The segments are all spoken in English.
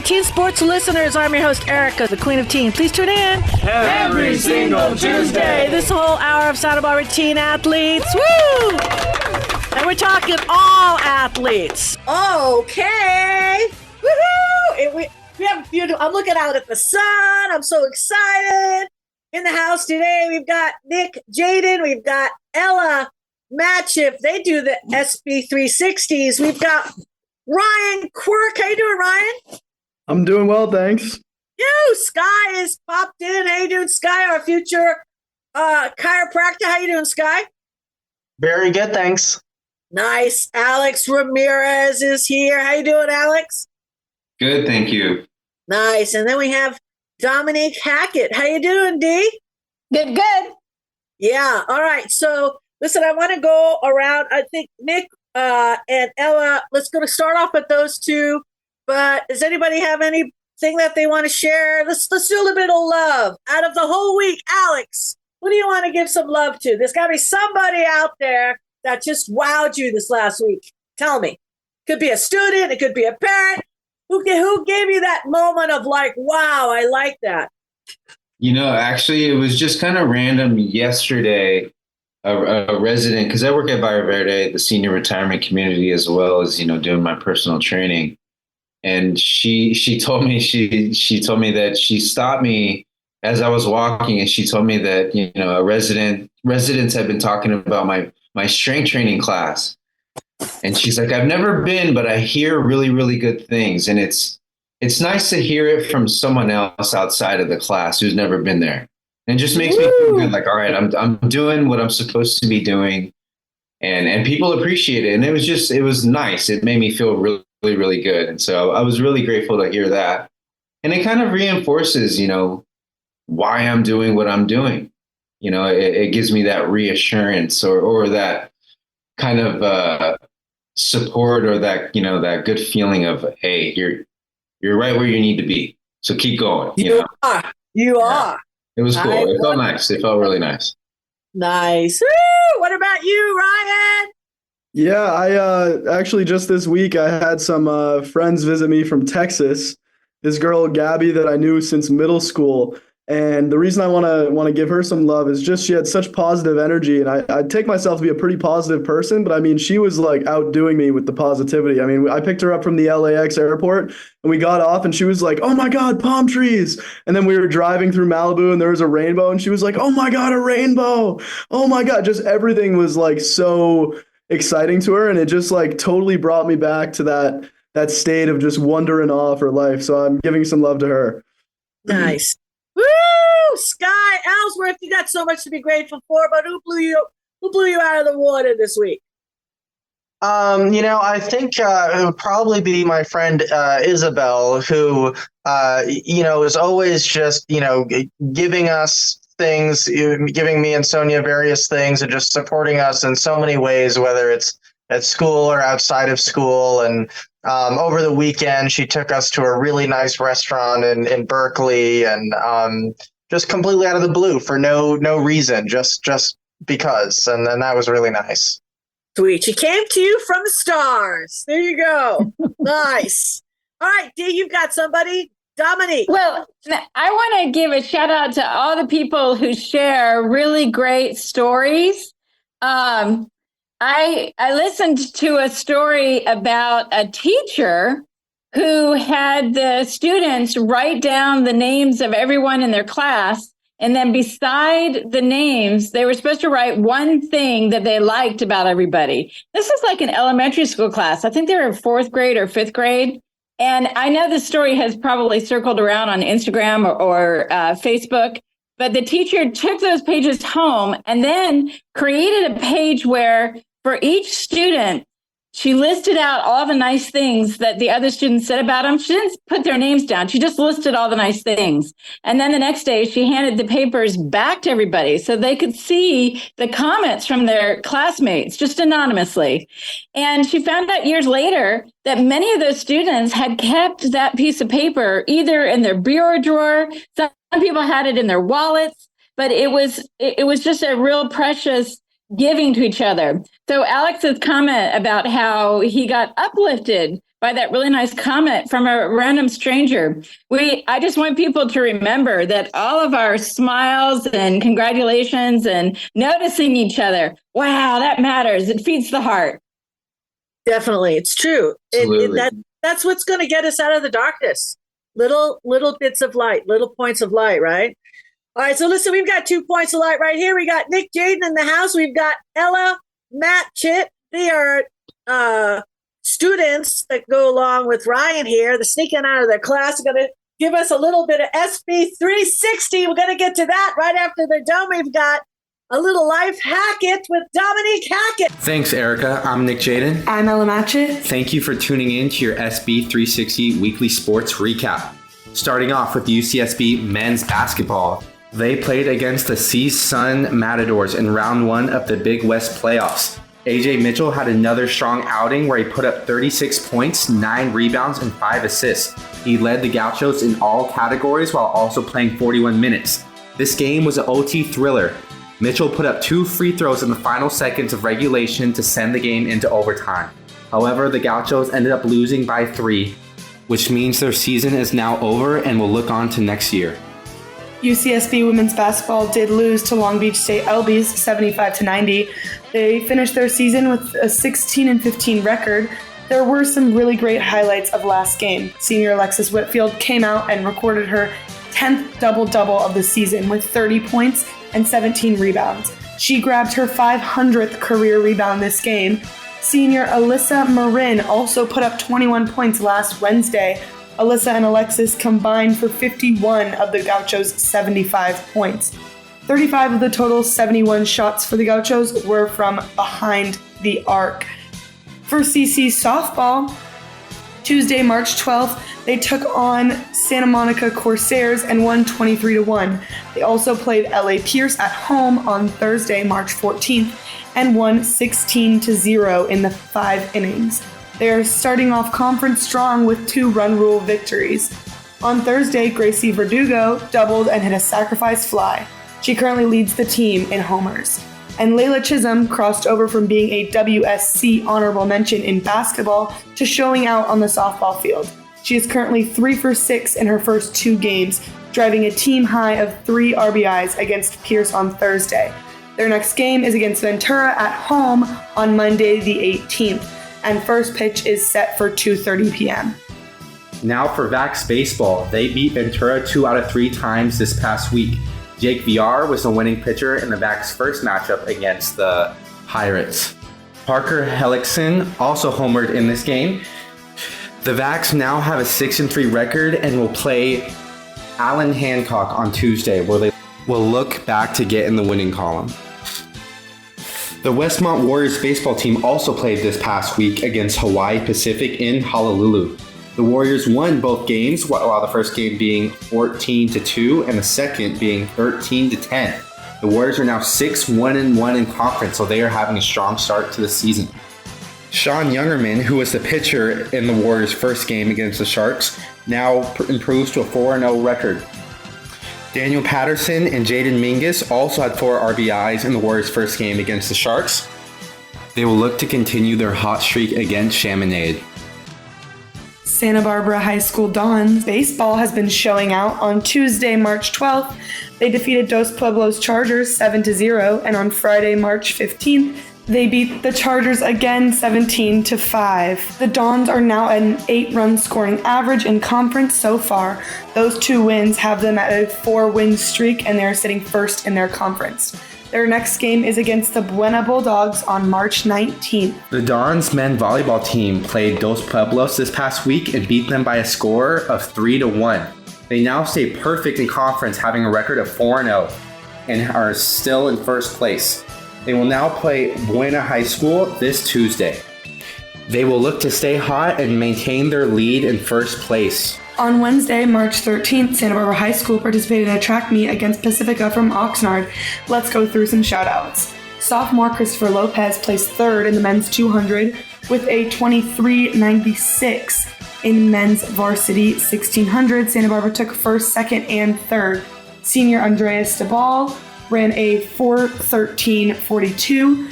Teen Sports listeners, I'm your host, Erica, the Queen of Teen. Please tune in every single Tuesday. This whole hour of Santa Barbara teen athletes. Woo! And we're talking all athletes. Okay. Woohoo! We have a beautiful, I'm looking out at the sun. I'm so excited. In the house today, we've got Nick, Pjaden, we've got Ella, Matchett. They do the Sb360s. We've got Ryan Quirk. How you doing, Ryan? I'm doing well, thanks. Sky is popped in. How you doing, Sky? Our future chiropractor. How you doing, Sky? Very good, thanks. Nice. Alex Ramirez is here. How you doing, Alex? Good, thank you. Nice. And then we have Dominiqie Hackett. How you doing, D? Good. Yeah. All right. So, listen, I want to go around. I think Nick and Ella, let's start off with those two. But does anybody have anything that they want to share? Let's do a little bit of love. Out of the whole week, Alex, who do you want to give some love to? There's got to be somebody out there that just wowed you this last week. Tell me. Could be a student. It could be a parent. Who gave you that moment of like, wow, I like that? Actually, it was just kind of random yesterday. A resident, because I work at Valle Verde, the senior retirement community, as well as, doing my personal training. And she told me that she stopped me as I was walking, and she told me that residents had been talking about my strength training class, and she's like, I've never been, but I hear really, really good things, and it's nice to hear it from someone else outside of the class who's never been there, and it just makes me feel good. Like, all right, I'm doing what I'm supposed to be doing, and people appreciate it, and it was nice. It made me feel really, really good. And so I was really grateful to hear that. And it kind of reinforces, why I'm doing what I'm doing. It gives me that reassurance or that kind of support, or that, that good feeling of, hey, you're right where you need to be. So keep going. You are. It was cool. It felt nice. It felt really nice. Nice. Woo! What about you, Ryan? Yeah, I actually just this week I had some friends visit me from Texas. This girl Gabby that I knew since middle school, and the reason I want to give her some love is just she had such positive energy, and I take myself to be a pretty positive person, but I mean she was like outdoing me with the positivity. I mean I picked her up from the LAX airport, and we got off, and she was like, "Oh my God, palm trees!" And then we were driving through Malibu, and there was a rainbow, and she was like, "Oh my God, a rainbow! Oh my God!" Just everything was like so exciting to her, and it just like totally brought me back to that state of just wonder and awe for life. So I'm giving some love to her. Nice. Woo! Sky, Ellsworth, you got so much to be grateful for, but who blew you out of the water this week? I think it would probably be my friend Isabel, who is always just giving us things, giving me and Sonia various things, and just supporting us in so many ways, whether it's at school or outside of school. And over the weekend, she took us to a really nice restaurant in Berkeley, and just completely out of the blue for no reason, just because. And then that was really nice. Sweet. She came to you from the stars. There you go. Nice. All right, D, you've got somebody. Dominique. Well, I want to give a shout out to all the people who share really great stories. I listened to a story about a teacher who had the students write down the names of everyone in their class. And then beside the names, they were supposed to write one thing that they liked about everybody. This is like an elementary school class. I think they were in 4th grade or 5th grade. And I know this story has probably circled around on Instagram or Facebook, but the teacher took those pages home and then created a page where for each student, she listed out all the nice things that the other students said about them. She didn't put their names down. She just listed all the nice things. And then the next day, she handed the papers back to everybody so they could see the comments from their classmates, just anonymously. And she found out years later that many of those students had kept that piece of paper either in their bureau drawer. Some people had it in their wallets. but it was just a real precious giving to each other. So Alex's comment about how he got uplifted by that really nice comment from a random stranger. I just want people to remember that all of our smiles and congratulations and noticing each other, wow, that matters. It feeds the heart. Definitely. It's true. That's what's going to get us out of the darkness. Little bits of light, little points of light, right? All right. So listen, we've got 2 points of light right here. We got Nick Pjaden in the house. We've got Ella, Matchett. They are students that go along with Ryan here. They're sneaking out of their class. They're going to give us a little bit of Sb360. We're going to get to that right after they're done. We've got a little life Hackett with Dominiqie Hackett. Thanks, Erica. I'm Nick Pjaden. I'm Ella Matchett. Thank you for tuning in to your Sb360 Weekly Sports Recap. Starting off with UCSB men's basketball. They played against the CSUN Matadors in round 1 of the Big West playoffs. AJ Mitchell had another strong outing where he put up 36 points, 9 rebounds, and 5 assists. He led the Gauchos in all categories while also playing 41 minutes. This game was an OT thriller. Mitchell put up 2 free throws in the final seconds of regulation to send the game into overtime. However, the Gauchos ended up losing by 3, which means their season is now over and will look on to next year. UCSB women's basketball did lose to Long Beach State Elbies 75-90. They finished their season with a 16-15 record. There were some really great highlights of last game. Senior Alexis Whitfield came out and recorded her 10th double-double of the season with 30 points and 17 rebounds. She grabbed her 500th career rebound this game. Senior Alyssa Marin also put up 21 points last Wednesday. Alyssa and Alexis combined for 51 of the Gauchos' 75 points. 35 of the total 71 shots for the Gauchos were from behind the arc. For CC softball, Tuesday, March 12th, they took on Santa Monica Corsairs and won 23-1. They also played LA Pierce at home on Thursday, March 14th, and won 16-0 in the 5 innings. They are starting off conference strong with 2 run rule victories. On Thursday, Gracie Verdugo doubled and hit a sacrifice fly. She currently leads the team in homers. And Layla Chisholm crossed over from being a WSC honorable mention in basketball to showing out on the softball field. She is currently 3 for 6 in her first 2 games, driving a team high of 3 RBIs against Pierce on Thursday. Their next game is against Ventura at home on Monday the 18th. And first pitch is set for 2:30 p.m. Now for Vax baseball. They beat Ventura 2 out of 3 times this past week. Jake VR was the winning pitcher in the Vax first matchup against the Pirates. Parker Hellickson also homered in this game. The Vax now have a 6-3 record and will play Allen Hancock on Tuesday, where they will look back to get in the winning column. The Westmont Warriors baseball team also played this past week against Hawaii Pacific in Honolulu. The Warriors won both games, while the first game being 14-2 and the second being 13-10. The Warriors are now 6-1-1 in conference, so they are having a strong start to the season. Sean Youngerman, who was the pitcher in the Warriors' first game against the Sharks, now improves to a 4-0 record. Daniel Patterson and Jaden Mingus also had 4 RBIs in the Warriors' first game against the Sharks. They will look to continue their hot streak against Chaminade. Santa Barbara High School Dons baseball has been showing out. On Tuesday, March 12th, they defeated Dos Pueblos Chargers 7-0, and on Friday, March 15th, they beat the Chargers again 17-5. The Dons are now at an 8-run scoring average in conference so far. Those 2 wins have them at a 4-win streak, and they're sitting first in their conference. Their next game is against the Buena Bulldogs on March 19th. The Dons men volleyball team played Dos Pueblos this past week and beat them by a score of 3-1. They now stay perfect in conference, having a record of 4-0, and are still in first place. They will now play Buena High School this Tuesday. They will look to stay hot and maintain their lead in first place. On Wednesday, March 13th, Santa Barbara High School participated in a track meet against Pacifica from Oxnard. Let's go through some shout-outs. Sophomore Christopher Lopez placed 3rd in the men's 200 with a 23.96. In men's varsity 1600, Santa Barbara took 1st, 2nd, and 3rd. Senior Andreas DeBall ran a 4:13.42.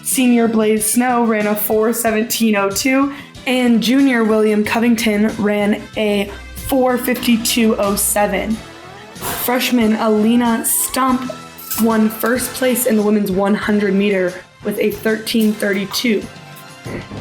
Senior Blaze Snow ran a 4:17.02. And junior William Covington ran a 4:52.07. Freshman Alina Stump won first place in the women's 100 meter with a 13:32.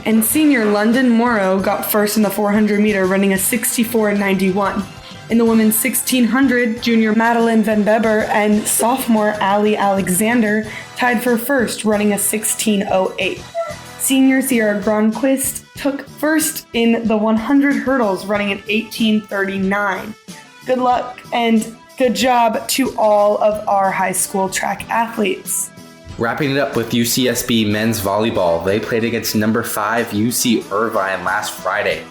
And senior London Morrow got first in the 400 meter, running a 64.91. In the women's 1600, junior Madeline Van Beber and sophomore Allie Alexander tied for first, running a 16.08. Senior Sierra Gronquist took first in the 100 hurdles, running an 18:39. Good luck and good job to all of our high school track athletes. Wrapping it up with UCSB men's volleyball, they played against number 5 UC Irvine last Friday.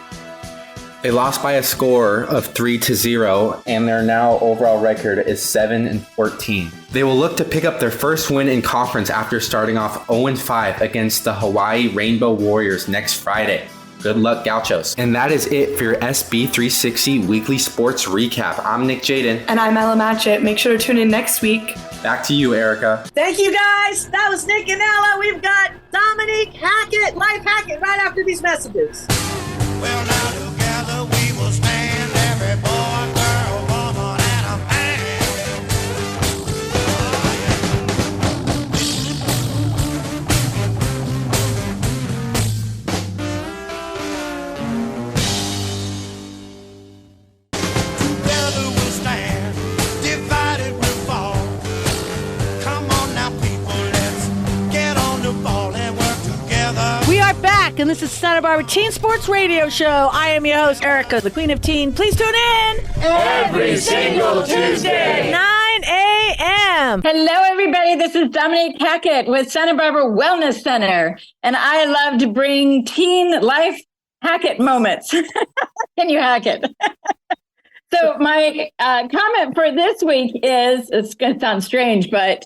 They lost by a score of 3-0, and their now overall record is 7-14. They will look to pick up their first win in conference after starting off 0-5 against the Hawaii Rainbow Warriors next Friday. Good luck, Gauchos. And that is it for your SB360 Weekly Sports Recap. I'm Nick Pjaden. And I'm Ella Matchett. Make sure to tune in next week. Back to you, Erica. Thank you, guys. That was Nick and Ella. We've got Dominique Hackett, Life Hackett, right after these messages. Well, now together we will stand, every boy, girl, woman, and a man. Together we'll stand, divided we'll fall. Come on now, people, let's get on the ball and work together. We are back, and this is Santa Barbara Teen Sports Radio Show. I am your host, Erica, the Queen of Teen. Please tune in Every single Tuesday. 9 a.m. Hello, everybody. This is Dominique Hackett with Santa Barbara Wellness Center, and I love to bring teen life Hackett moments. Can you hack it? So my comment for this week is, it's going to sound strange, but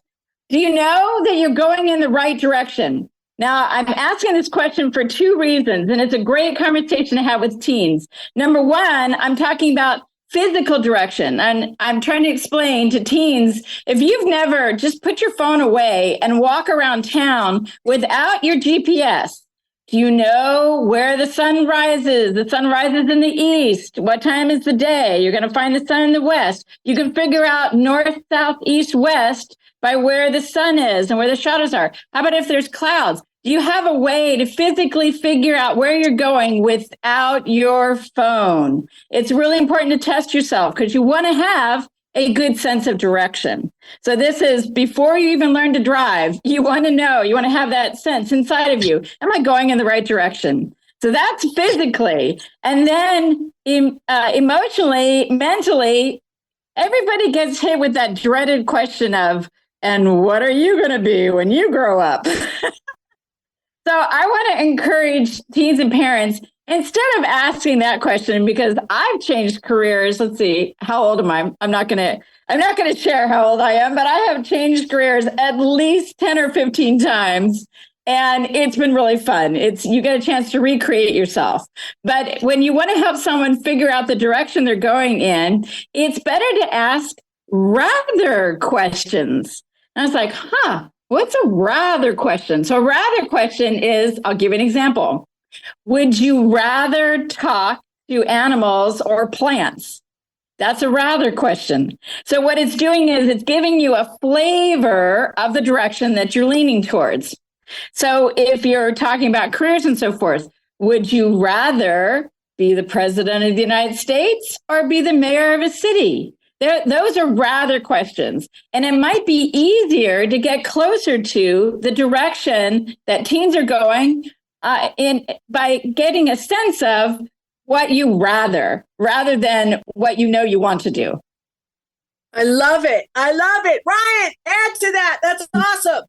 do you know that you're going in the right direction? Now, I'm asking this question for 2 reasons, and it's a great conversation to have with teens. Number one, I'm talking about physical direction, and I'm trying to explain to teens, if you've never, just put your phone away and walk around town without your GPS. Do you know where the sun rises? The sun rises in the east. What time is the day? You're going to find the sun in the west. You can figure out north, south, east, west by where the sun is and where the shadows are. How about if there's clouds? Do you have a way to physically figure out where you're going without your phone? It's really important to test yourself because you want to have a good sense of direction. So this is before you even learn to drive. You want to know, you want to have that sense inside of you. Am I going in the right direction? So that's physically. And then emotionally, mentally, everybody gets hit with that dreaded question of, and what are you going to be when you grow up? So I want to encourage teens and parents, instead of asking that question, because I've changed careers. Let's see, how old am I? I'm not going to share how old I am, but I have changed careers at least 10 or 15 times. And it's been really fun. You get a chance to recreate yourself. But when you want to help someone figure out the direction they're going in, it's better to ask rather questions. And I was like, what's a rather question? So a rather question is, I'll give you an example. Would you rather talk to animals or plants? That's a rather question. So what it's doing is it's giving you a flavor of the direction that you're leaning towards. So if you're talking about careers and so forth, would you rather be the president of the United States or be the mayor of a city? Those are rather questions. And it might be easier to get closer to the direction that teens are going in by getting a sense of what you rather than what you know you want to do. I love it. Ryan, add to that. That's awesome.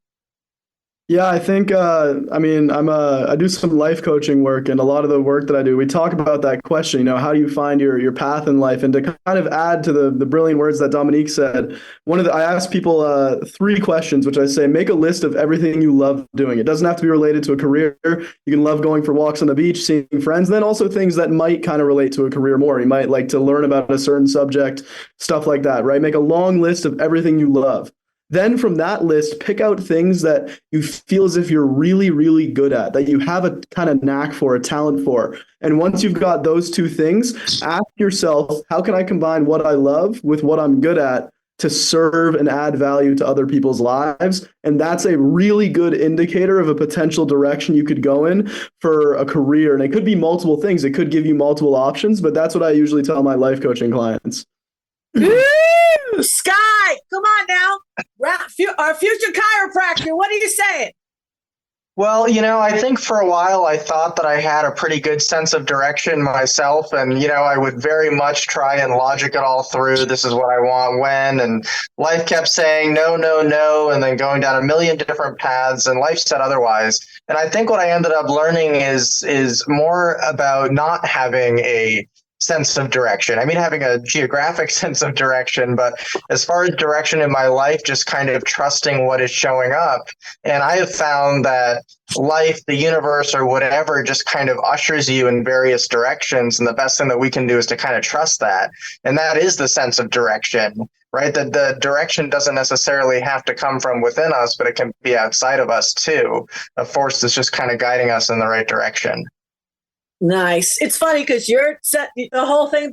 Yeah, I think, I do some life coaching work, and a lot of the work that I do, we talk about that question, how do you find your path in life? And to kind of add to the brilliant words that Dominique said, I ask people 3 questions, which I say, make a list of everything you love doing. It doesn't have to be related to a career. You can love going for walks on the beach, seeing friends, then also things that might kind of relate to a career more. You might like to learn about a certain subject, stuff like that, right? Make a long list of everything you love. Then from that list, pick out things that you feel as if you're really, really good at, that you have a kind of knack for, a talent for. And once you've got those 2 things, ask yourself, how can I combine what I love with what I'm good at to serve and add value to other people's lives? And that's a really good indicator of a potential direction you could go in for a career. And it could be multiple things. It could give you multiple options, but that's what I usually tell my life coaching clients. Woo! Sky, come on now. Our future chiropractor, what are you saying? Well, I think for a while I thought that I had a pretty good sense of direction myself. And, I would very much try and logic it all through. This is what I want when. And life kept saying no, no, no. And then going down a million different paths. And life said otherwise. And I think what I ended up learning is more about not having a sense of direction. I mean, having a geographic sense of direction, but as far as direction in my life, just kind of trusting what is showing up. And I have found that life, the universe, or whatever, just kind of ushers you in various directions. And the best thing that we can do is to kind of trust that. And that is the sense of direction, right? That the direction doesn't necessarily have to come from within us, but it can be outside of us too. A force that's just kind of guiding us in the right direction. Nice. It's funny because the whole thing.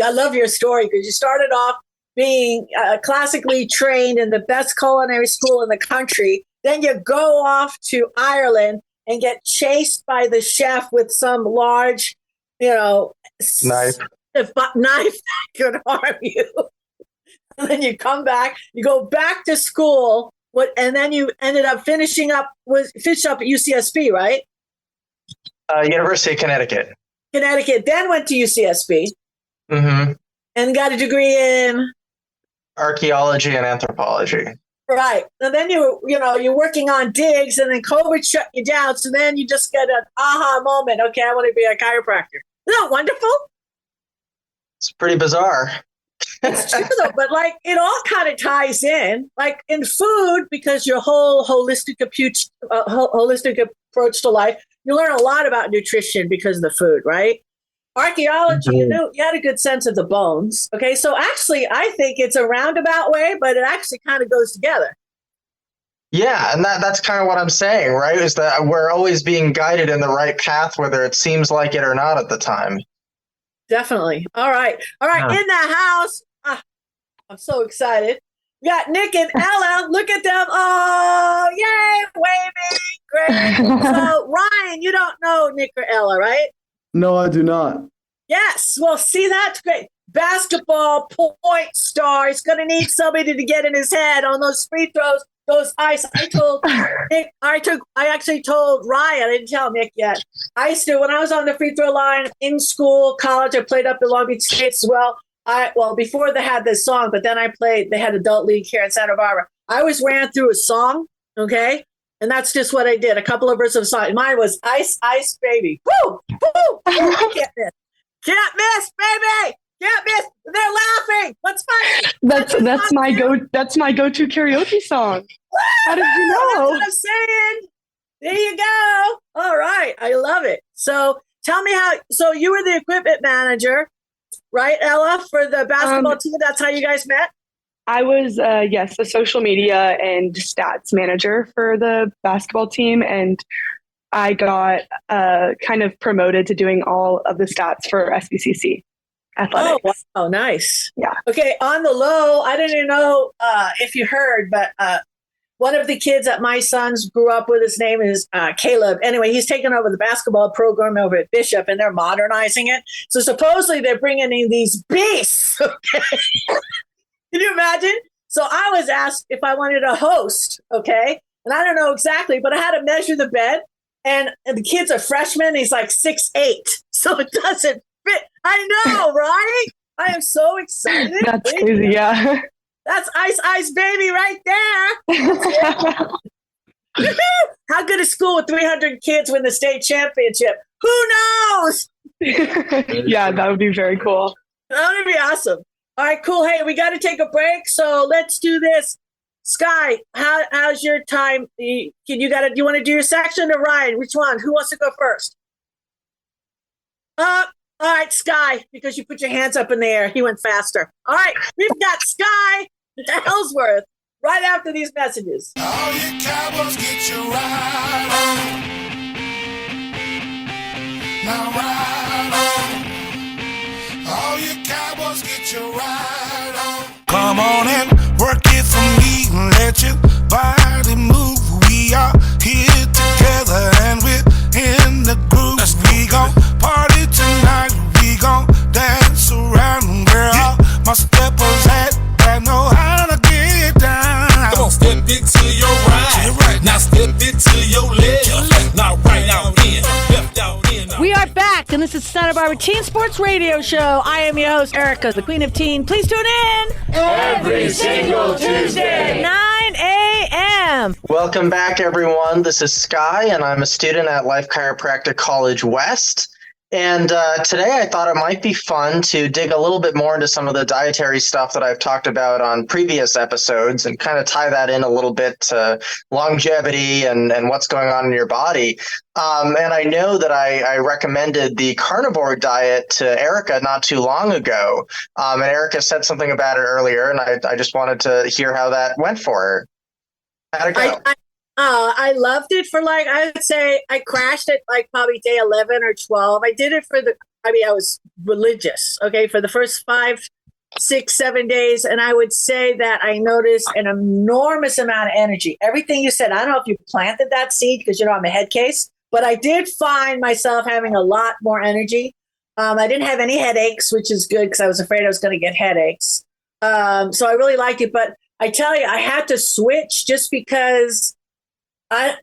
I love your story because you started off being classically trained in the best culinary school in the country. Then you go off to Ireland and get chased by the chef with some large, knife that could harm you. And then you come back, you go back to school. And then you ended up finishing up at UCSB, right? University of Connecticut. Then went to UCSB. Mm-hmm. And got a degree in archaeology and anthropology. Right. And then you're working on digs, and then COVID shut you down. So then you just get an aha moment. Okay, I want to be a chiropractor. Isn't that wonderful? It's pretty bizarre. It's true though, but it all kind of ties in, in food, because your whole holistic approach to life. You learn a lot about nutrition because of the food, right? Archaeology, Mm-hmm. you had a good sense of the bones. Okay, so actually, I think it's a roundabout way, but it actually kind of goes together. Yeah, and that's kind of what I'm saying, right? Is that we're always being guided in the right path, whether it seems like it or not at the time. Definitely. All right. Yeah. In the house. I'm so excited. We got Nick and Ella. Look at them. Oh, yay, waving. Great. So, Ryan, you don't know Nick or Ella, right? No, I do not. Yes. Well, see, that's great. Basketball point star. He's going to need somebody to get in his head on those free throws, those ice. I told Nick, I actually told Ryan, I didn't tell Nick yet. I used to, when I was on the free throw line in school, college, I played up in Long Beach State as well. Before they had this song, but then they had adult league here in Santa Barbara. I always ran through a song, okay? And that's just what I did. A couple of verses of song. Mine was Ice, Ice, Baby. Woo! Woo! Can't miss. Can't miss, baby! Can't miss. They're laughing. What's funny? That's my go-to karaoke song. How did you know? That's what I'm saying. There you go. All right. I love it. So tell me so you were the equipment manager, right, Ella, for the basketball team? That's how you guys met? I was, the social media and stats manager for the basketball team. And I got kind of promoted to doing all of the stats for SB360 athletics. Oh, wow. Nice. Yeah. Okay. On the low, I didn't even know if you heard, but one of the kids that my sons grew up with, his name is Caleb. Anyway, he's taken over the basketball program over at Bishop, and they're modernizing it. So supposedly they're bringing in these beasts. Okay. Can you imagine? So I was asked if I wanted a host. Okay. And I don't know exactly, but I had to measure the bed, and the kid's a freshman. He's like 6'8". So it doesn't fit. I know, right? I am so excited. That's crazy. Yeah. That's Ice Ice Baby right there. to school with 300 kids win the state championship. Who knows? Yeah, that would be very cool. That would be awesome. All right, cool. Hey, we got to take a break, so let's do this. Sky, how's your time? Do you want to do your section or Ryan? Which one? Who wants to go first? All right, Sky, because you put your hands up in the air. He went faster. All right, we've got Sky Ellsworth right after these messages. All you cowboys get your ride on. Now ride on. All you cowboys get your ride on. Come on and work it for me and let your body move. We are here together and we're in the groove. We gon' party tonight. We gon' dance around, girl. My steppers that know how to get down. Come on, step it to your right. Now step it to your left. Now right out in, left out in. We are back, and this is Santa Barbara Teen Sports Radio Show. I am your host, Erica, the Queen of Teen. Please tune in Every single Tuesday. 9 a.m. Welcome back, everyone. This is Sky, and I'm a student at Life Chiropractic College West. And today I thought it might be fun to dig a little bit more into some of the dietary stuff that I've talked about on previous episodes and kind of tie that in a little bit to longevity and what's going on in your body. And I know that I recommended the carnivore diet to Erica not too long ago. And Erica said something about it earlier, and I just wanted to hear how that went for her. How'd it go? I loved it for I would say I crashed it probably day 11 or 12. I did it I was religious, okay, for the first 5, 6, 7 days. And I would say that I noticed an enormous amount of energy. Everything you said, I don't know if you planted that seed because, I'm a head case, but I did find myself having a lot more energy. I didn't have any headaches, which is good because I was afraid I was going to get headaches. So I really liked it. But I tell you, I had to switch just because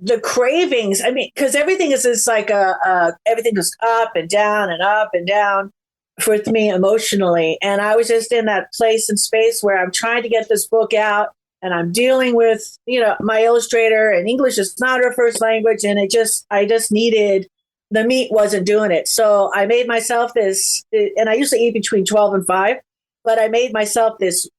the cravings, because everything is just everything goes up and down for me emotionally. And I was just in that place and space where I'm trying to get this book out and I'm dealing with, my illustrator, and English is not her first language. And I just needed, the meat wasn't doing it. So I made myself this, and I usually eat between 12 and 5, but I made myself this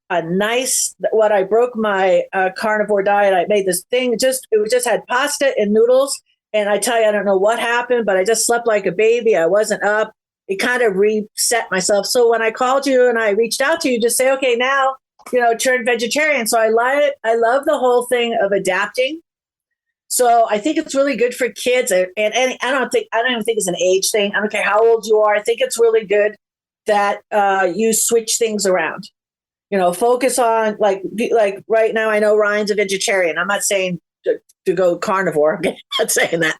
when I broke my carnivore diet, I made this thing, it just had pasta and noodles. And I tell you, I don't know what happened, but I just slept like a baby. I wasn't up. It kind of reset myself. So when I called you and I reached out to you, just say, okay, now, turn vegetarian. So I love the whole thing of adapting. So I think it's really good for kids. And I don't even think it's an age thing. I don't care how old you are. I think it's really good that you switch things around. Focus on like right now. I know Ryan's a vegetarian. I'm not saying to go carnivore. I'm not saying that.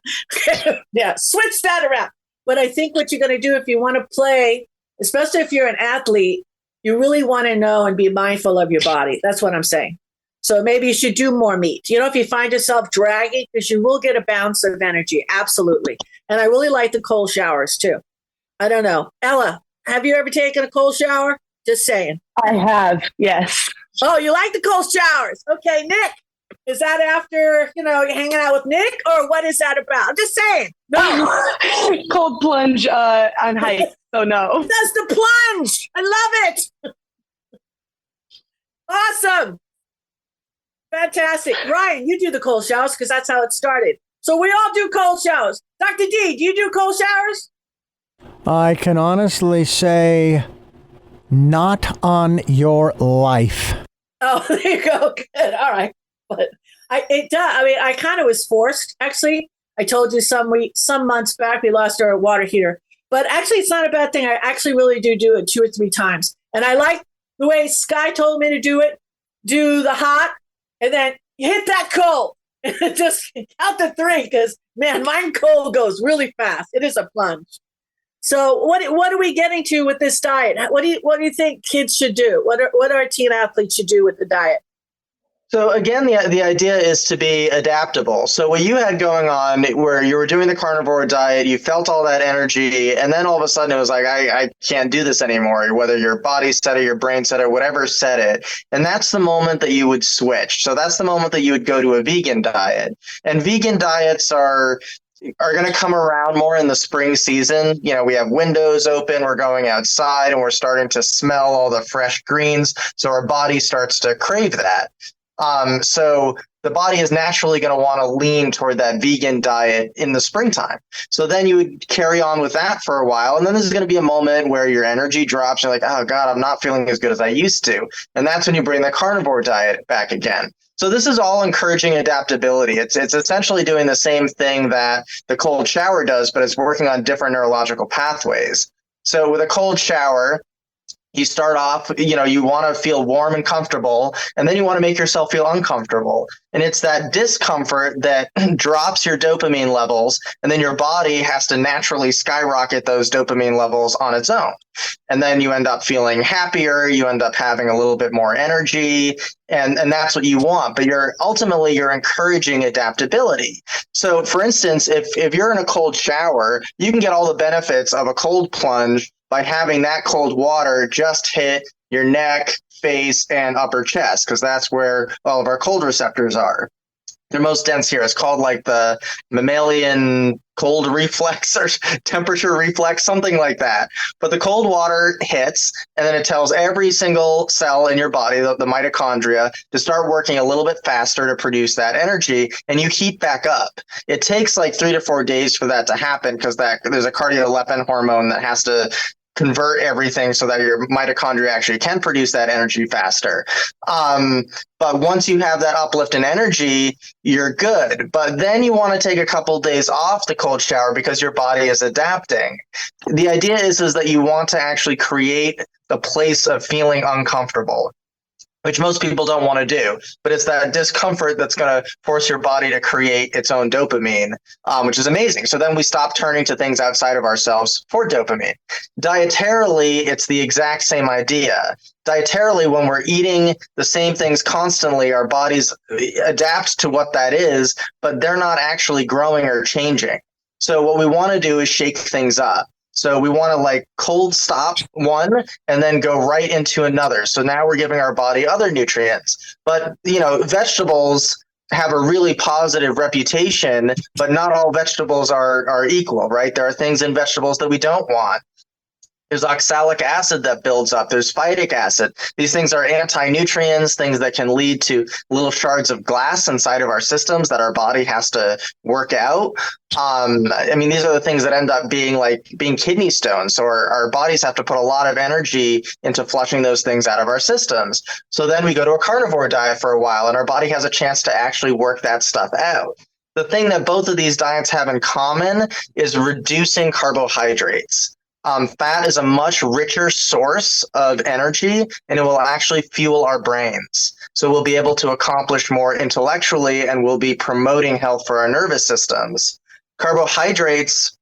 Yeah, switch that around. But I think what you're going to do if you want to play, especially if you're an athlete, you really want to know and be mindful of your body. That's what I'm saying. So maybe you should do more meat. If you find yourself dragging, because you will get a bounce of energy. Absolutely. And I really like the cold showers too. I don't know. Ella, have you ever taken a cold shower? Just saying. I have, yes. Oh, you like the cold showers. Okay, Nick. Is that after, you're hanging out with Nick, or what is that about? I'm just saying. No. Cold plunge on hike, so no. That's the plunge. I love it. Awesome. Fantastic. Ryan, you do the cold showers because that's how it started. So we all do cold showers. Dr. D, do you do cold showers? I can honestly say not on your life. Oh, there you go. Good. All right. But I kind of was forced, actually. I told you some months back we lost our water heater. But actually, it's not a bad thing. I actually really do it 2 or 3 times. And I like the way Sky told me to do it. Do the hot, and then hit that cold. Just count to 3, because, man, mine cold goes really fast. It is a plunge. So what are we getting to with this diet? What do you think kids should do? What our teen athletes should do with the diet? So again, the idea is to be adaptable. So what you had going on where you were doing the carnivore diet, you felt all that energy, and then all of a sudden it was like, I can't do this anymore, whether your body said it, your brain said it, whatever said it. And that's the moment that you would switch. So that's the moment that you would go to a vegan diet. And vegan diets are going to come around more in the spring season. You know, we have windows open, we're going outside, and we're starting to smell all the fresh greens. So our body starts to crave that. So the body is naturally going to want to lean toward that vegan diet in the springtime. So then you would carry on with that for a while. And then this is going to be a moment where your energy drops. You're like, oh God, I'm not feeling as good as I used to. And that's when you bring the carnivore diet back again. So this is all encouraging adaptability. It's essentially doing the same thing that the cold shower does, but it's working on different neurological pathways. So with a cold shower, you start off, you want to feel warm and comfortable, and then you want to make yourself feel uncomfortable. And it's that discomfort that drops your dopamine levels, and then your body has to naturally skyrocket those dopamine levels on its own. And then you end up feeling happier, you end up having a little bit more energy, and that's what you want. But you're encouraging adaptability. So for instance, if you're in a cold shower, you can get all the benefits of a cold plunge by having that cold water just hit your neck, face, and upper chest, because that's where all of our cold receptors are. They're most dense here. It's called like the mammalian cold reflex or temperature reflex, something like that. But the cold water hits, and then it tells every single cell in your body, the mitochondria, to start working a little bit faster to produce that energy, and you heat back up. It takes like 3 to 4 days for that to happen, because there's a cardiolepin hormone that has to convert everything so that your mitochondria actually can produce that energy faster. But once you have that uplift in energy, you're good. But then you want to take a couple days off the cold shower because your body is adapting. The idea is that you want to actually create a place of feeling uncomfortable, which most people don't want to do. But it's that discomfort that's going to force your body to create its own dopamine, which is amazing. So then we stop turning to things outside of ourselves for dopamine. Dietarily, it's the exact same idea. Dietarily, when we're eating the same things constantly, our bodies adapt to what that is, but they're not actually growing or changing. So what we want to do is shake things up. So we want to cold stop one and then go right into another. So now we're giving our body other nutrients. But, vegetables have a really positive reputation, but not all vegetables are equal, right? There are things in vegetables that we don't want. There's oxalic acid that builds up. There's phytic acid. These things are anti-nutrients, things that can lead to little shards of glass inside of our systems that our body has to work out. These are the things that end up being kidney stones. So our bodies have to put a lot of energy into flushing those things out of our systems. So then we go to a carnivore diet for a while, and our body has a chance to actually work that stuff out. The thing that both of these diets have in common is reducing carbohydrates. Fat is a much richer source of energy, and it will actually fuel our brains. So we'll be able to accomplish more intellectually, and we'll be promoting health for our nervous systems. Carbohydrates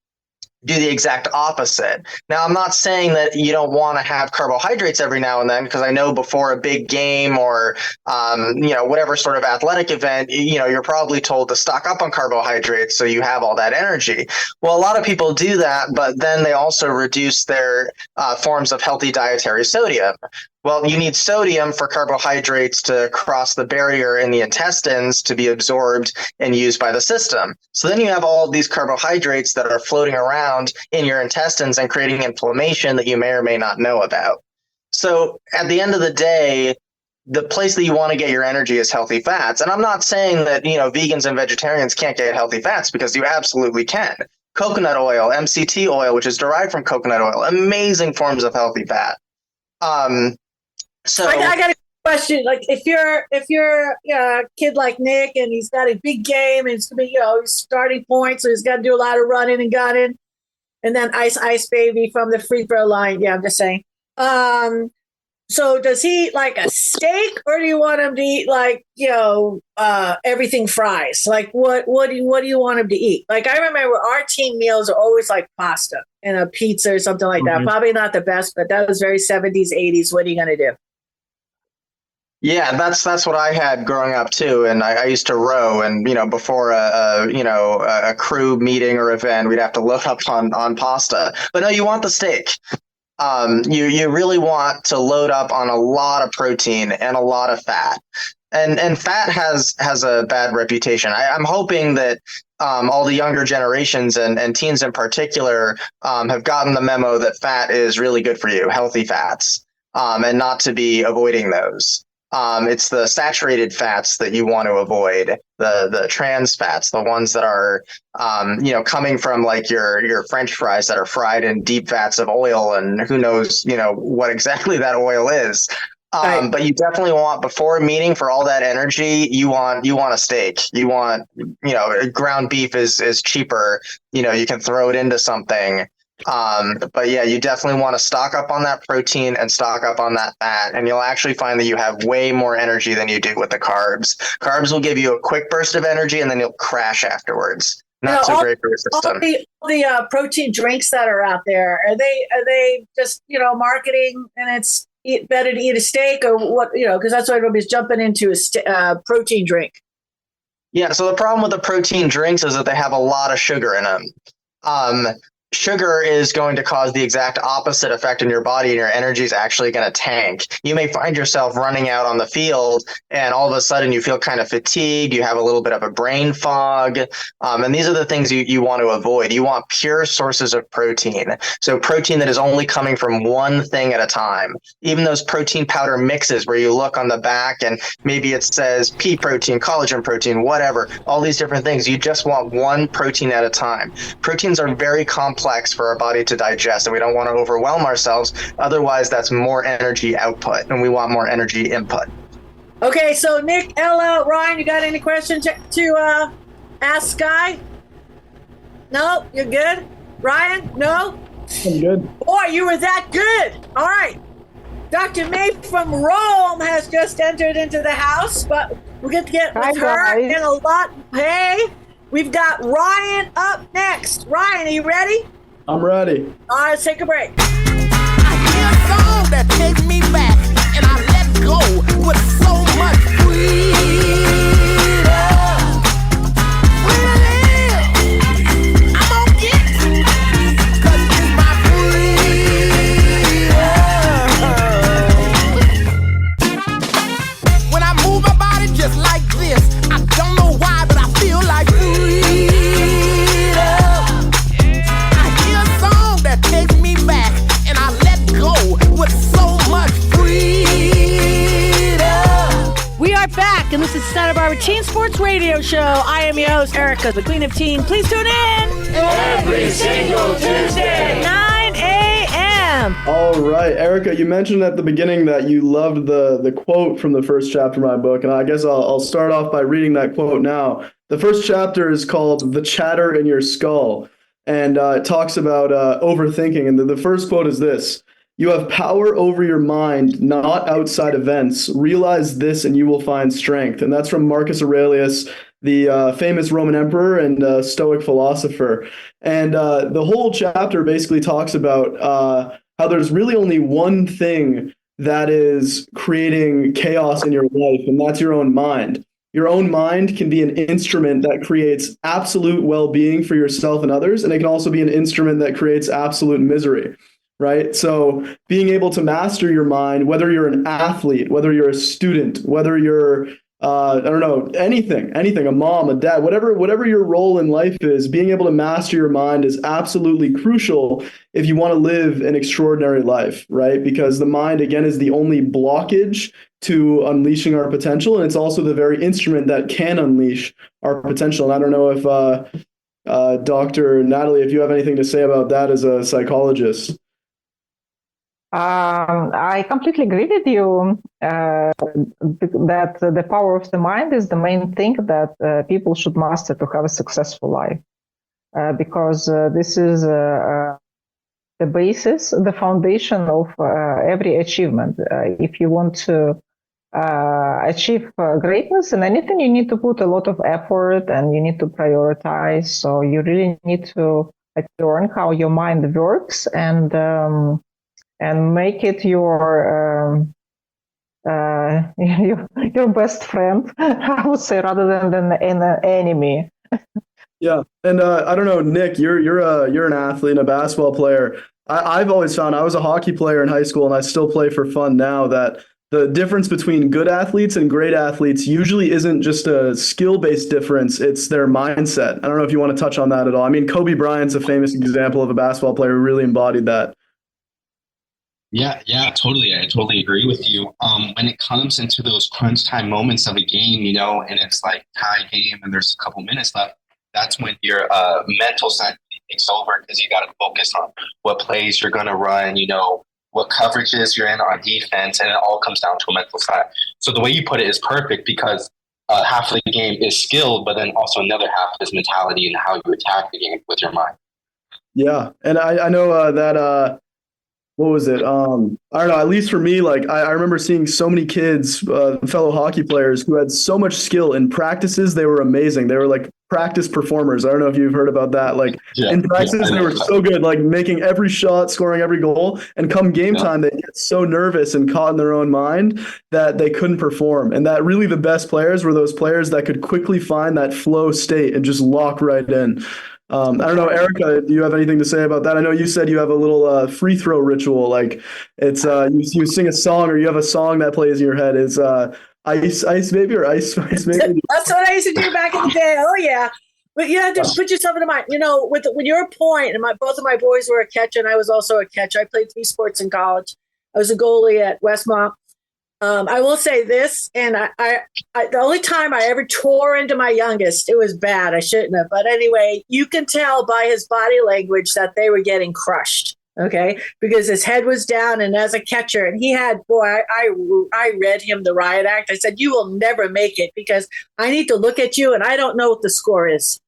do the exact opposite. Now, I'm not saying that you don't want to have carbohydrates every now and then, because I know before a big game or, whatever sort of athletic event, you're probably told to stock up on carbohydrates so you have all that energy. Well, a lot of people do that, but then they also reduce their forms of healthy dietary sodium. Well, you need sodium for carbohydrates to cross the barrier in the intestines to be absorbed and used by the system. So then you have all of these carbohydrates that are floating around in your intestines and creating inflammation that you may or may not know about. So at the end of the day, the place that you want to get your energy is healthy fats. And I'm not saying that, vegans and vegetarians can't get healthy fats, because you absolutely can. Coconut oil, MCT oil, which is derived from coconut oil, amazing forms of healthy fat. So I got a question. Like, if you're a kid like Nick, and he's got a big game, and it's gonna be he's starting point, so he's got to do a lot of running and gunning, and then ice baby from the free throw line. Yeah, I'm just saying. So does he eat like a steak, or do you want him to eat everything fries? Like what do you want him to eat? Like, I remember our team meals are always like pasta and a pizza or something like that. Probably not the best, but that was very 70s, 80s. What are you gonna do? Yeah, that's what I had growing up too, and I used to row, and before a crew meeting or event, we'd have to load up on pasta. But no, you want the steak. You really want to load up on a lot of protein and a lot of fat, and fat has a bad reputation. I'm hoping that all the younger generations and teens in particular have gotten the memo that fat is really good for you, healthy fats, and not to be avoiding those. It's the saturated fats that you want to avoid, the trans fats, the ones that are, coming from like your French fries that are fried in deep vats of oil, and who knows, what exactly that oil is. But you definitely want, before a meeting, for all that energy, you want a steak. You want, ground beef is cheaper. You can throw it into something. But yeah, you definitely want to stock up on that protein and stock up on that fat, and you'll actually find that you have way more energy than you do with the carbs. Carbs will give you a quick burst of energy, and then you'll crash afterwards. Not so great for your system. All the protein drinks that are out there, are they just marketing, and it's better to eat a steak, or what? Because that's what everybody's jumping into, a protein drink. Yeah. So the problem with the protein drinks is that they have a lot of sugar in them. Sugar is going to cause the exact opposite effect in your body, and your energy is actually going to tank. You may find yourself running out on the field, and all of a sudden you feel kind of fatigued. You have a little bit of a brain fog. And these are the things you want to avoid. You want pure sources of protein. So protein that is only coming from one thing at a time. Even those protein powder mixes where you look on the back and maybe it says pea protein, collagen protein, whatever, all these different things. You just want one protein at a time. Proteins are very complex for our body to digest, and we don't want to overwhelm ourselves. Otherwise, that's more energy output, and we want more energy input. Okay, so Nick, Ella, Ryan, you got any questions to ask Sky? No, you're good. Ryan, no. I'm good. Boy, you were that good. All right. Dr. May from Rome has just entered into the house, but we'll get with her in a lot. Hey. We've got Ryan up next. Ryan, are you ready? I'm ready. All right, let's take a break. I hear a song that takes me back, and I let go with so much freedom. When I live, I'm gonna get it, 'cause it's my freedom. When I move my body just like this, I don't know why, but I feel like freedom. I hear a song that takes me back, and I let go with so much freedom. We are back, and this is Santa Barbara Teen Sports Radio Show. I am your host, Erica, the Queen of Teen. Please tune in every single Tuesday, 9 a.m. All right, Erica, you mentioned at the beginning that you loved the quote from the first chapter of my book, and I guess I'll start off by reading that quote now. The first chapter is called "The Chatter in Your Skull," and it talks about overthinking. And the first quote is this: "You have power over your mind, not outside events. Realize this and you will find strength." And that's from Marcus Aurelius, the famous Roman emperor and Stoic philosopher. And the whole chapter basically talks about how there's really only one thing that is creating chaos in your life, and that's your own mind. Your own mind can be an instrument that creates absolute well-being for yourself and others, and it can also be an instrument that creates absolute misery, right? So being able to master your mind, whether you're an athlete, whether you're a student, whether you're anything, a mom, a dad, whatever your role in life is, being able to master your mind is absolutely crucial if you want to live an extraordinary life, right? Because the mind, again, is the only blockage to unleashing our potential, and it's also the very instrument that can unleash our potential. And I don't know if Dr. Natalie, if you have anything to say about that as a psychologist. I completely agree with you that the power of the mind is the main thing that people should master to have a successful life, because this is the basis, the foundation of every achievement. If you want to achieve greatness in anything, you need to put a lot of effort and you need to prioritize. So you really need to learn how your mind works and make it your your best friend, I would say, rather than an enemy. Yeah, and I don't know, Nick, you're an athlete and a basketball player. I've always found I was a hockey player in high school, and I still play for fun now. That the difference between good athletes and great athletes usually isn't just a skill-based difference; it's their mindset. I don't know if you want to touch on that at all. I mean, Kobe Bryant's a famous example of a basketball player who really embodied that. Yeah, totally. I totally agree with you. When it comes into those crunch time moments of a game, and it's like tie game and there's a couple minutes left, that's when your mental side takes over, because you got to focus on what plays you're going to run, what coverages you're in on defense, and it all comes down to a mental side. So the way you put it is perfect, because half of the game is skill, but then also another half is mentality and how you attack the game with your mind. Yeah, and I know that what was it? I don't know. At least for me, like I remember seeing so many kids, fellow hockey players, who had so much skill in practices. They were amazing. They were like practice performers. I don't know if you've heard about that. Like in practices, they were so good, like making every shot, scoring every goal. And come game time, they get so nervous and caught in their own mind that they couldn't perform. And that really the best players were those players that could quickly find that flow state and just lock right in. I don't know, Erica, do you have anything to say about that? I know you said you have a little free throw ritual, like it's you sing a song, or you have a song that plays in your head. It's ice baby or ice baby. That's what I used to do back in the day. Oh yeah, but you had to put yourself in the mind. When you're a point, and both of my boys were a catcher, and I was also a catcher. I played 3 sports in college. I was a goalie at Westmont. I will say this, and I the only time I ever tore into my youngest, it was bad. I shouldn't have. But anyway, you can tell by his body language that they were getting crushed, okay? Because his head was down, and as a catcher, and he had, I read him the riot act. I said, you will never make it, because I need to look at you, and I don't know what the score is.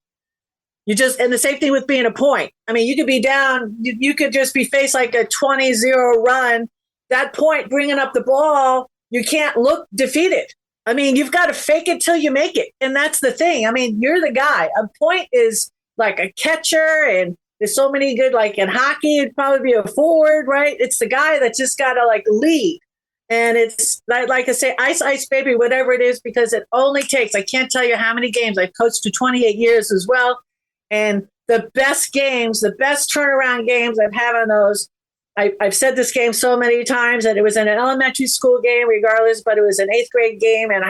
And the same thing with being a point. I mean, you could be down, you could just be faced like a 20-0 run. That point, bringing up the ball, you can't look defeated. I mean, you've got to fake it till you make it. And that's the thing. I mean, you're the guy. A point is like a catcher, and there's so many good, like in hockey, it'd probably be a forward, right? It's the guy that just got to like lead. And it's like I say, ice baby, whatever it is, because it only takes, I can't tell you how many games. I've coached for 28 years as well. And the best games, the best turnaround games I've had on those, I've said this game so many times, that it was in an elementary school game regardless, but it was an 8th grade game, and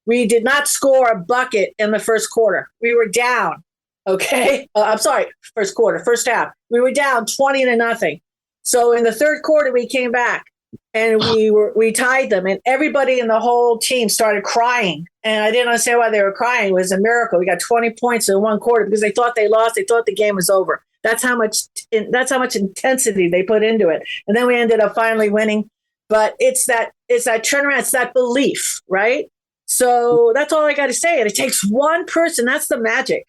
we did not score a bucket in the first quarter. We were down, okay? I'm sorry, first quarter, first half. We were down 20-0. So in the third quarter, we came back, and we tied them, and everybody in the whole team started crying. And I didn't understand why they were crying. It was a miracle. We got 20 points in one quarter because they thought they lost. They thought the game was over. That's how much intensity they put into it. And then we ended up finally winning. But it's that turnaround, it's that belief, right? So that's all I got to say. And it takes one person. That's the magic.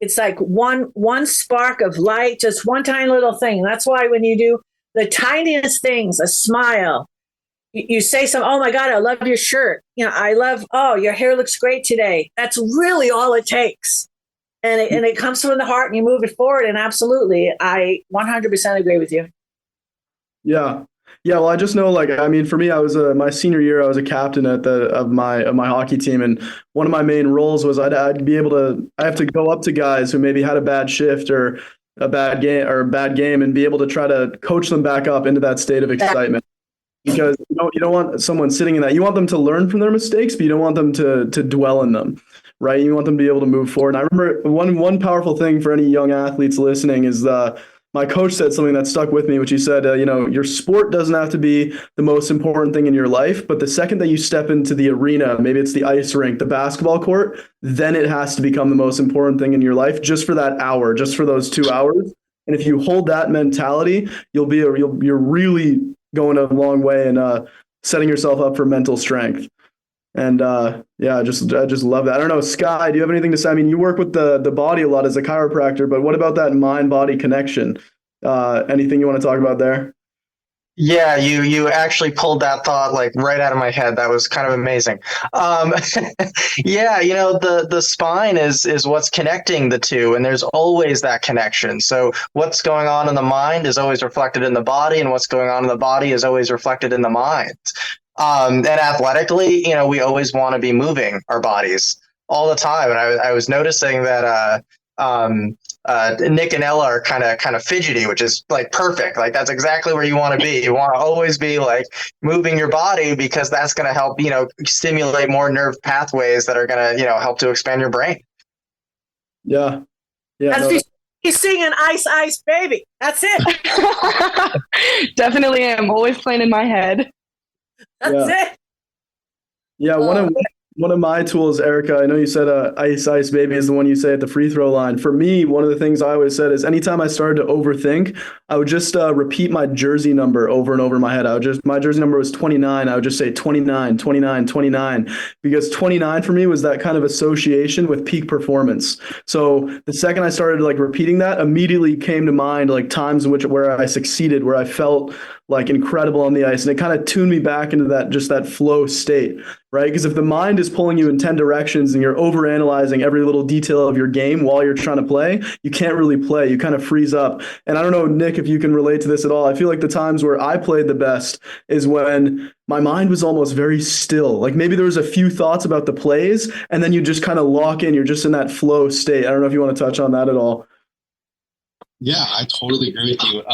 It's like one spark of light, just one tiny little thing. And that's why when you do the tiniest things, a smile, you say something, oh my God, I love your shirt. Your hair looks great today. That's really all it takes. And it comes from the heart, and you move it forward. And absolutely, I 100% agree with you. Yeah. Well, I just know, like, I mean, for me, I was my senior year, I was a captain of my hockey team, and one of my main roles was I have to go up to guys who maybe had a bad shift or a bad game, and be able to try to coach them back up into that state of excitement. Because you don't want someone sitting in that. You want them to learn from their mistakes, but you don't want them to dwell in them, right? You want them to be able to move forward. And I remember one powerful thing for any young athletes listening is my coach said something that stuck with me, which he said, your sport doesn't have to be the most important thing in your life, but the second that you step into the arena, maybe it's the ice rink, the basketball court, then it has to become the most important thing in your life, just for that hour, just for those 2 hours. And if you hold that mentality, you're really going a long way in setting yourself up for mental strength. And I just love that. I don't know, Sky, do you have anything to say? I mean, you work with the body a lot as a chiropractor, but what about that mind-body connection? Anything you want to talk about there? Yeah, you actually pulled that thought like right out of my head. That was kind of amazing. Yeah, the spine is what's connecting the two, and there's always that connection. So what's going on in the mind is always reflected in the body, and what's going on in the body is always reflected in the mind. And athletically, we always want to be moving our bodies all the time. And I was noticing that Nick and Ella are kind of fidgety, which is like perfect. Like that's exactly where you want to be. You want to always be like moving your body because that's going to help, stimulate more nerve pathways that are going to, help to expand your brain. Yeah. Yeah. He's singing Ice Ice Baby. That's it. Definitely am. Always playing in my head. That's it. Yeah. One of my tools, Erica, I know you said Ice Ice Baby is the one you say at the free throw line. For me, one of the things I always said is anytime I started to overthink, I would just repeat my jersey number over and over in my head. My jersey number was 29. I would just say 29, 29, 29, because 29 for me was that kind of association with peak performance. So the second I started like repeating that, immediately came to mind like times in where I succeeded, where I felt like incredible on the ice. And it kind of tuned me back into that flow state, right? Because if the mind is pulling you in 10 directions and you're overanalyzing every little detail of your game while you're trying to play, you can't really play. You kind of freeze up. And I don't know, Nick, if you can relate to this at all. I feel like the times where I played the best is when my mind was almost very still. Like maybe there was a few thoughts about the plays and then you just kind of lock in. You're just in that flow state. I don't know if you want to touch on that at all. Yeah, I totally agree with you.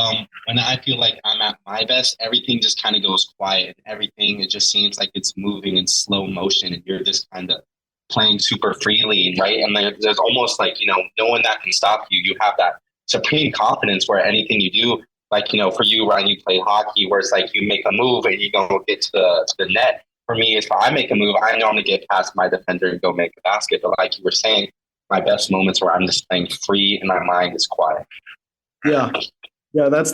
When I feel like I'm at my best, everything just kind of goes quiet. Everything, it just seems like it's moving in slow motion and you're just kind of playing super freely, right? And there's almost like, no one that can stop you. You have that supreme confidence where anything you do, like, for you, Ryan, you play hockey where it's like you make a move and you go get to the net. For me, if I make a move, I know I'm going to get past my defender and go make a basket. But like you were saying, my best moments where I'm just playing free and my mind is quiet. Yeah, that's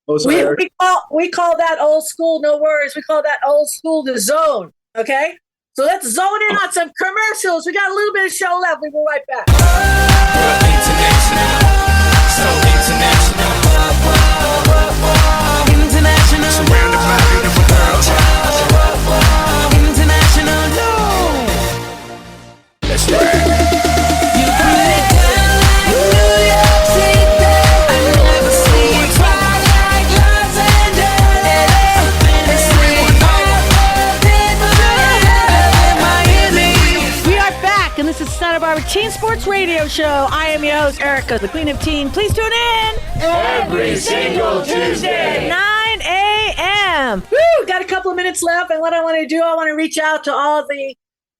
we call that old school. No worries, we call that old school the zone. Okay, so let's zone in on some commercials. We got a little bit of show left. We'll be right back. International, surrounded by beautiful girls. International, let's ride. Santa Barbara Teen Sports Radio Show. I am your host, Erica, the Queen of Teen. Please tune in every single Tuesday, 9 a.m. Woo! Got a couple of minutes left, and what I want to do, I want to reach out to all the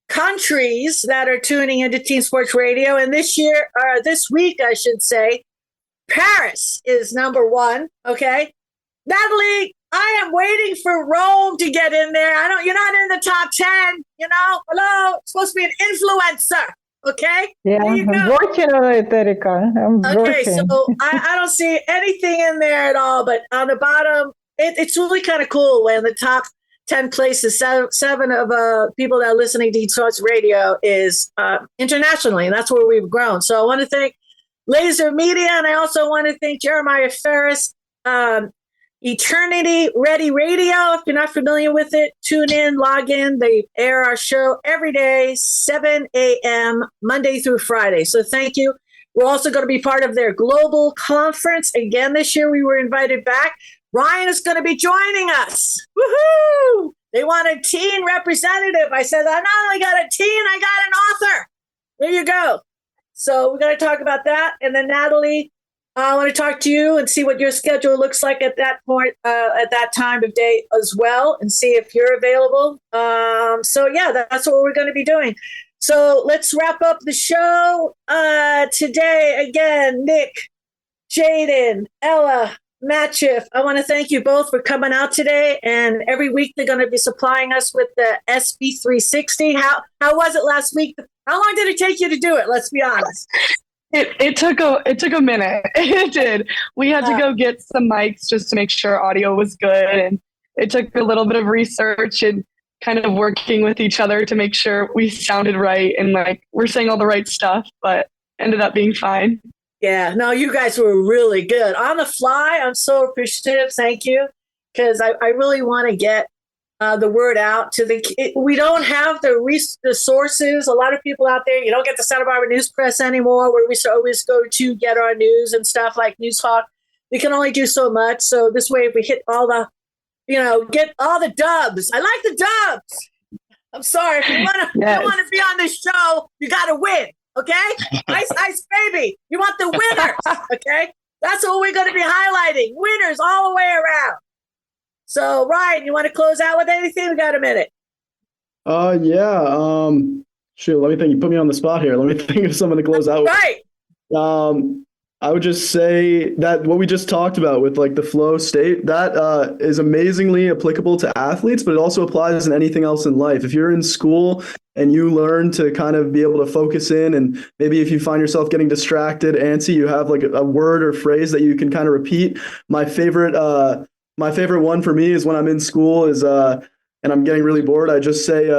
countries that are tuning into Teen Sports Radio. And this week, I should say, Paris is number one. Okay, Natalie, I am waiting for Rome to get in there. You're not in the top 10. Hello, it's supposed to be an influencer. Okay. Yeah, I'm working on it, Erica. Okay, so I don't see anything in there at all. But on the bottom, it's really kind of cool when the top 10 places, seven of people that are listening to Sports Radio is internationally, and that's where we've grown. So I want to thank Laser Media, and I also want to thank Jeremiah Ferris. Eternity Ready Radio. If you're not familiar with it, tune in, log in. They air our show every day, 7 a.m., Monday through Friday. So thank you. We're also going to be part of their global conference. Again, this year we were invited back. Ryan is going to be joining us. Woohoo! They want a teen representative. I said, I not only got a teen, I got an author. There you go. So we're going to talk about that. And then Natalie, I want to talk to you and see what your schedule looks like at that point, at that time of day as well, and see if you're available. That's what we're going to be doing. So let's wrap up the show today. Again, Nick, Pjaden, Ella, Matchett, I want to thank you both for coming out today. And every week they're going to be supplying us with the Sb360. How was it last week? How long did it take you to do it? Let's be honest. It took a minute. It did. We had to go get some mics just to make sure audio was good, and it took a little bit of research and kind of working with each other to make sure we sounded right and like we're saying all the right stuff, but ended up being fine. Yeah, no, you guys were really good on the fly. I'm so appreciative. Thank you, because I really want to get the word out to we don't have the sources. A lot of people out there, you don't get the Santa Barbara News Press anymore, where we always go to get our news and stuff like News Hawk. We can only do so much. So this way, if we hit all the get all the dubs. I like the dubs. I'm sorry. If you want to be on this show, you got to win. Okay? Ice Ice Baby. You want the winners. Okay? That's what we're going to be highlighting. Winners all the way around. So, Ryan, you want to close out with anything? We got a minute. Yeah. Shoot, let me think. You put me on the spot here. Let me think of someone to close out with. Right. I would just say that what we just talked about with like the flow state, that is amazingly applicable to athletes, but it also applies in anything else in life. If you're in school and you learn to kind of be able to focus in, and maybe if you find yourself getting distracted, antsy, you have like a word or phrase that you can kind of repeat. My favorite one for me is when I'm in school and I'm getting really bored, I just say,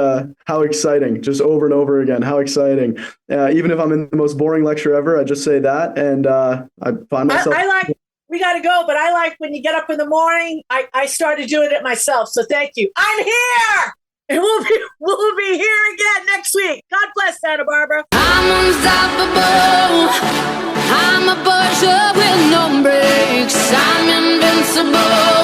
how exciting, just over and over again, how exciting. Even if I'm in the most boring lecture ever, I just say that. And I find myself. We got to go, but I like when you get up in the morning, I started doing it myself. So thank you. I'm here. And we'll be here again next week. God bless Santa Barbara. I'm unstoppable. I'm a pusher with no brakes. I'm invincible.